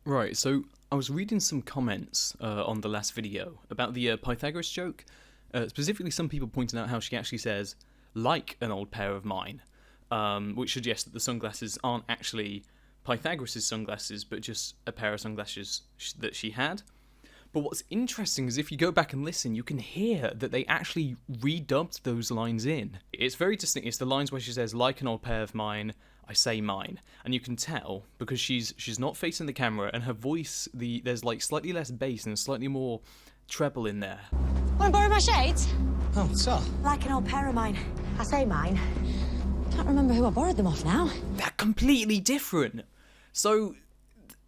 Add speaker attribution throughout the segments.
Speaker 1: Right, so I was reading some comments on the last video about the Pythagoras joke. Specifically, some people pointed out how she actually says, like an old pair of mine, which suggests that the sunglasses aren't actually Pythagoras' sunglasses, but just a pair of sunglasses that she had. But what's interesting is if you go back and listen, you can hear that they actually redubbed those lines in. It's very distinct. It's the lines where she says, like an old pair of mine, I say mine. And you can tell because she's not facing the camera and her voice, there's like slightly less bass and slightly more treble in there.
Speaker 2: Want to borrow my shades?
Speaker 3: Oh, what's up?
Speaker 2: Like an old pair of mine. I say mine. Can't remember who I borrowed them off now.
Speaker 1: They're completely different. So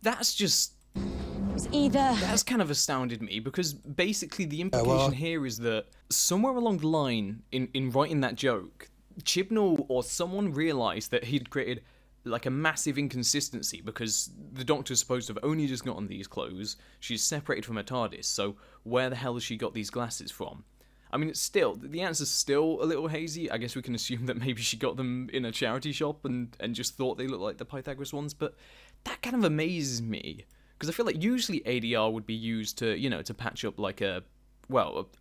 Speaker 1: that's just...
Speaker 2: It was either...
Speaker 1: That's kind of astounded me, because basically the implication here is that somewhere along the line, in writing that joke, Chibnall or someone realised that he'd created like a massive inconsistency, because the Doctor's supposed to have only just gotten these clothes, she's separated from her TARDIS, so where the hell has she got these glasses from? I mean, it's still, the answer's still a little hazy. I guess we can assume that maybe she got them in a charity shop and just thought they looked like the Pythagoras ones, but that kind of amazes me. Because I feel like usually ADR would be used to, to patch up like a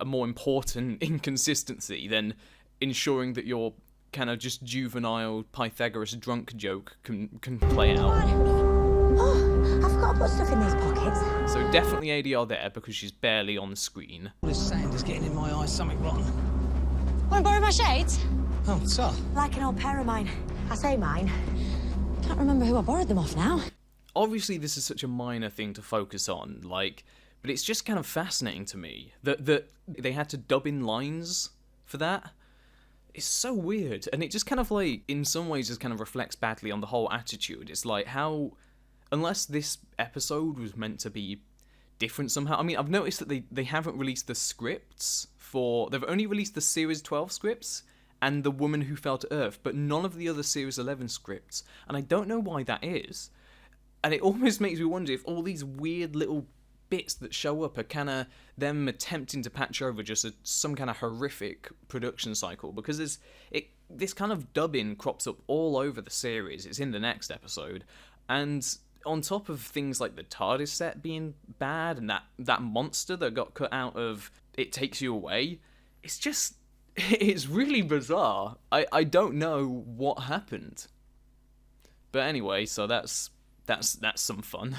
Speaker 1: more important inconsistency than ensuring that your kind of just juvenile Pythagoras drunk joke can play out.
Speaker 2: Oh, I forgot to put stuff in these pockets.
Speaker 1: So definitely ADR there because she's barely on the screen.
Speaker 3: All this sand is getting in my eyes, something rotten.
Speaker 2: Want to borrow my shades?
Speaker 3: Oh, what's up?
Speaker 2: Like an old pair of mine. I say mine. Can't remember who I borrowed them off now.
Speaker 1: Obviously, this is such a minor thing to focus on, but it's just kind of fascinating to me that they had to dub in lines for that. It's so weird, and it just kind of in some ways, just kind of reflects badly on the whole attitude. It's like how, unless this episode was meant to be different somehow. I mean, I've noticed that they haven't released the scripts they've only released the Series 12 scripts and The Woman Who Fell to Earth, but none of the other Series 11 scripts, and I don't know why that is. And it almost makes me wonder if all these weird little bits that show up are kind of them attempting to patch over just some kind of horrific production cycle, because this kind of dubbing crops up all over the series. It's in the next episode, and on top of things like the TARDIS set being bad and that monster that got cut out of It Takes You Away, it's really bizarre. I don't know what happened. But anyway, so that's some fun.